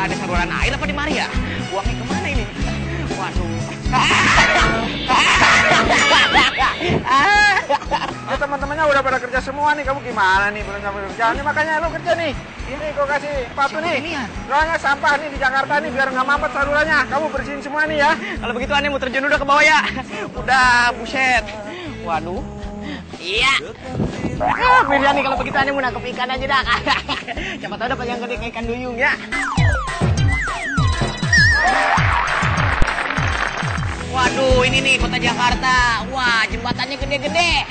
kagak ada saluran air apa di mari ya? Buangnya kemana ini? Waduh. Ya teman-temannya udah pada kerja semua nih, kamu gimana nih belum sampai kerja? Nih makanya lo kerja nih. Nih gue kasih sepatu nih. Soalnya sampah nih di Jakarta nih biar nggak mampet salurannya. Kamu bersihin semua nih ya. Kalau begitu aneh mau terjun udah ke bawah ya. Udah, buset. Waduh. Iya. Pilihan nih kalau begitu aneh mau nangkep ikan aja dah. Siapa tahu dapat yang gede kayak ikan duyung ya. Waduh, ini nih kota Jakarta. Wah, jembatannya gede-gede.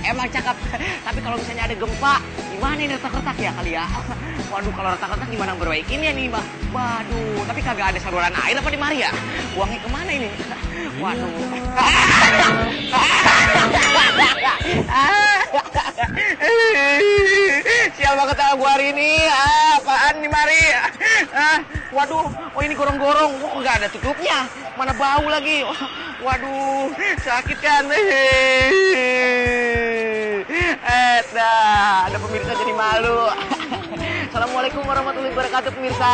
Emang cakep. Tapi kalau misalnya ada gempa, gimana ini retak-retak ya kali ya? Waduh, kalau retak-retak gimana perbaikinnya nih, Mbak? Waduh, tapi kagak ada saluran air apa di mari ya? Buangnya kemana ini? Waduh. Sial banget gua hari ini. Apaan nih mari? Waduh, oh ini gorong-gorong. Wah, nggak ada tutupnya. Mana bau lagi. Waduh, sakit kan? Ada pemirsa jadi malu. Assalamualaikum warahmatullahi wabarakatuh pemirsa.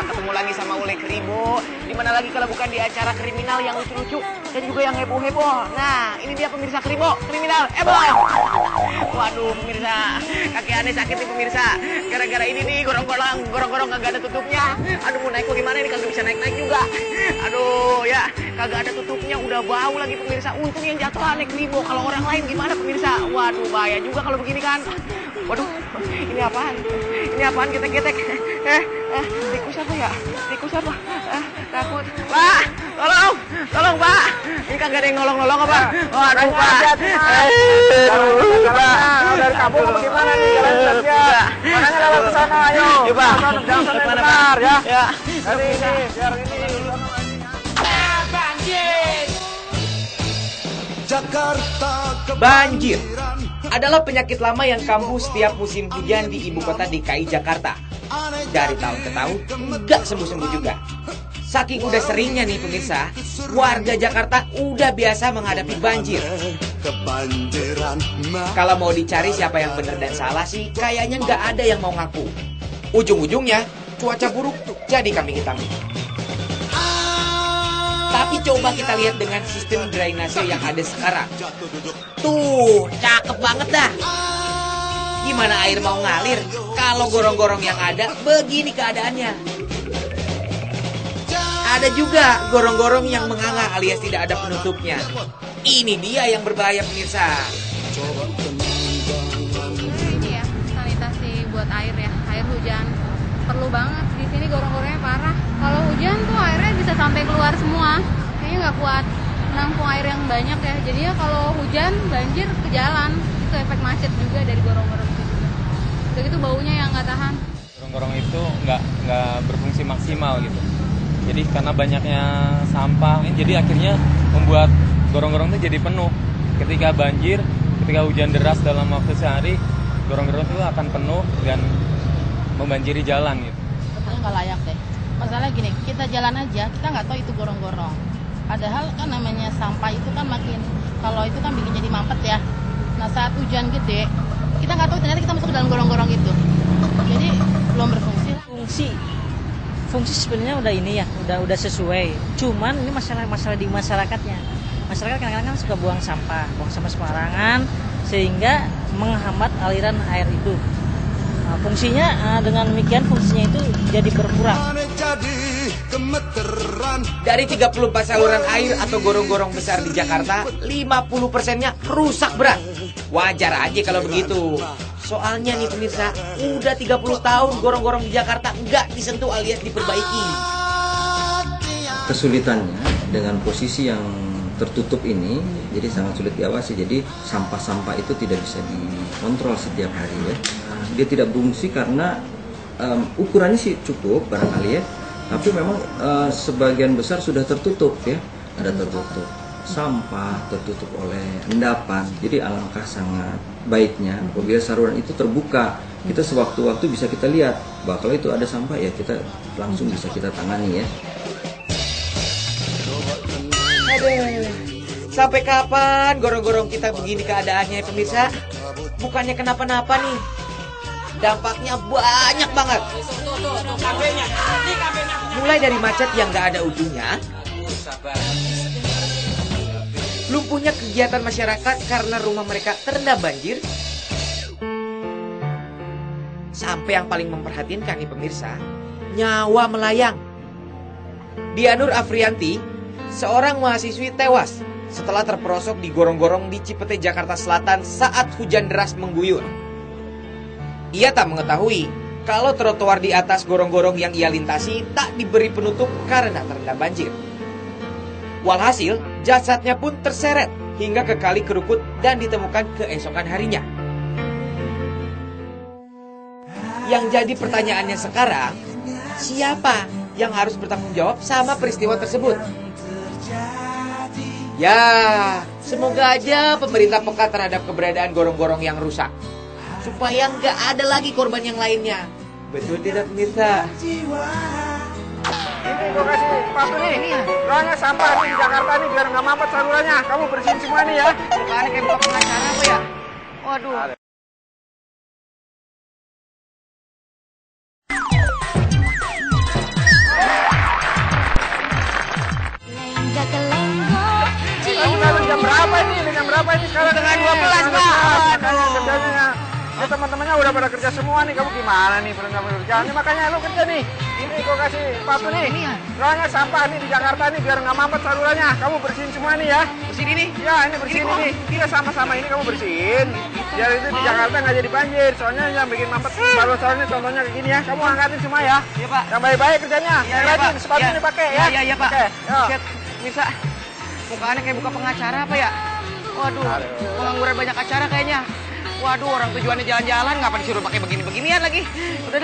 Ketemu lagi sama Ule Kribo. Dimana lagi kalau bukan di acara kriminal yang lucu-lucu dan juga yang heboh-heboh. Nah, ini dia pemirsa Kribo, kriminal heboh. Waduh pemirsa, kaki aneh sakit nih pemirsa. Gara-gara ini nih gorong-gorong kagak ada tutupnya. Aduh mau naik kok gimana ini, kagak bisa naik-naik juga. Aduh ya, kagak ada tutupnya, udah bau lagi pemirsa. Untung yang jatuh aneh Kribo, kalau orang lain gimana pemirsa? Waduh bahaya juga kalau begini kan. Waduh, ini apaan? Ini apaan getek-getek? Tikus apa ya? Tikus apa? Takut. Pak, tolong Pak. Ini kagak ada yang nolong-nolong apa? Waduh Pak. Dari kampung apa gimana nih jalan-jalannya? Makanya lewat ke sana, ayo. Coba. Jangan sampai benar ya. Ya. Dari ini, biar ini. Banjir adalah penyakit lama yang kambuh setiap musim hujan di ibu kota DKI Jakarta. Dari tahun ke tahun, nggak sembuh-sembuh juga. Saking udah seringnya nih pemirsa, warga Jakarta udah biasa menghadapi banjir. Kalau mau dicari siapa yang benar dan salah sih, kayaknya nggak ada yang mau ngaku. Ujung-ujungnya, cuaca buruk jadi kambing hitam. Tapi coba kita lihat dengan sistem drainase yang ada sekarang. Tuh, cakep banget dah. Gimana air mau ngalir kalau gorong-gorong yang ada begini keadaannya? Ada juga gorong-gorong yang menganga alias tidak ada penutupnya. Ini dia yang berbahaya pemirsa. Ini ya, sanitasi buat air ya, air hujan. Perlu banget, di sini gorong-gorongnya parah. Kalau hujan tuh airnya bisa sampai keluar semua. Kayaknya nggak kuat menampung air yang banyak ya. Jadinya kalau hujan banjir ke jalan. Itu efek macet juga dari gorong-gorong itu. Udah gitu baunya yang nggak tahan. Gorong-gorong itu nggak berfungsi maksimal gitu. Jadi karena banyaknya sampah, jadi akhirnya membuat gorong-gorong itu jadi penuh. Ketika banjir, ketika hujan deras dalam waktu sehari, gorong-gorong itu akan penuh dan membanjiri jalan gitu. Katanya nggak layak deh. Masalahnya gini, kita jalan aja, kita nggak tahu itu gorong-gorong. Padahal kan namanya sampah itu kan makin, kalau itu kan bikin jadi mampet ya. Nah saat hujan gede, kita nggak tahu ternyata kita masuk ke dalam gorong-gorong itu. Jadi belum berfungsi. Fungsi sebenarnya udah ini ya, udah sesuai. Cuman ini masalah di masyarakatnya. Masyarakat kadang-kadang suka buang sampah sembarangan sehingga menghambat aliran air itu. Nah, fungsinya dengan demikian fungsinya itu jadi berkurang. Dari 34 saluran air atau gorong-gorong besar di Jakarta, 50%-nya rusak berat. Wajar aja kalau begitu. Soalnya nih pemirsa, udah 30 tahun gorong-gorong di Jakarta nggak disentuh alias diperbaiki. Kesulitannya dengan posisi yang tertutup ini, jadi sangat sulit diawasi. Jadi sampah-sampah itu tidak bisa dikontrol setiap hari ya. Dia tidak berfungsi karena ukurannya sih cukup barangkali ya. Tapi memang sebagian besar sudah tertutup ya, ada tertutup. Sampah tertutup oleh endapan. Jadi alangkah sangat baiknya apabila saluran itu terbuka, kita sewaktu-waktu bisa kita lihat bahwa kalau itu ada sampah ya kita langsung bisa kita tangani ya. Aduh, sampai kapan gorong-gorong kita begini keadaannya pemirsa? Bukannya kenapa-napa nih. dampaknya banyak banget. Mulai dari macet yang gak ada ujungnya, lumpuhnya kegiatan masyarakat karena rumah mereka terendam banjir, sampai yang paling memperhatinkan nih pemirsa, nyawa melayang. Dia Nur Afrianti, seorang mahasiswi tewas setelah terperosok di gorong-gorong di Cipete, Jakarta Selatan saat hujan deras mengguyur. Ia tak mengetahui kalau trotoar di atas gorong-gorong yang ia lintasi tak diberi penutup karena terendam banjir. Walhasil, jasadnya pun terseret hingga ke Kali Kerukut dan ditemukan keesokan harinya. Yang jadi pertanyaannya sekarang, siapa yang harus bertanggung jawab sama peristiwa tersebut? Ya, semoga aja pemerintah peka terhadap keberadaan gorong-gorong yang rusak, supaya nggak ada lagi korban yang lainnya. Betul tidak pemirsa? Ini gue kasih sepatu nih. Soalnya sampah nih di Jakarta nih biar nggak mampet salurannya. Kamu bersihin semua nih ya. Bukannya kayak buka pengacara apa ya? Waduh. Udah jam berapa ini? Jam berapa ini sekarang? Setengah 12, Pak. Makanya kerjanya. Ini teman-temannya udah pada kerja semua nih. Kamu gimana nih belum dapat kerjaan? Ini makanya lu kerja nih. Ini gue kasih sepatu nih. Soalnya sampah nih di Jakarta nih biar nggak mampet salurannya. Kamu bersihin semua nih ya. Bersihin ini? Ya, ini bersihin ini. Kita sama-sama ini kamu bersihin. Biar itu di Jakarta nggak jadi banjir. Soalnya yang bikin mampet salurannya contohnya kayak gini ya. Kamu angkatin semua ya. Iya, Pak. Yang baik-baik kerjanya. Iya, Yang iya, rajin Pak. sepatu Iya. ini pakai ya. Iya, Pak. Oke, yo. Shit, bisa. Mukanya kayak buka pengacara apa ya? Waduh, pengangguran banyak acara kayaknya. Waduh, orang tujuannya jalan-jalan, ngapa disuruh pakai begini-beginian lagi? Udah dah.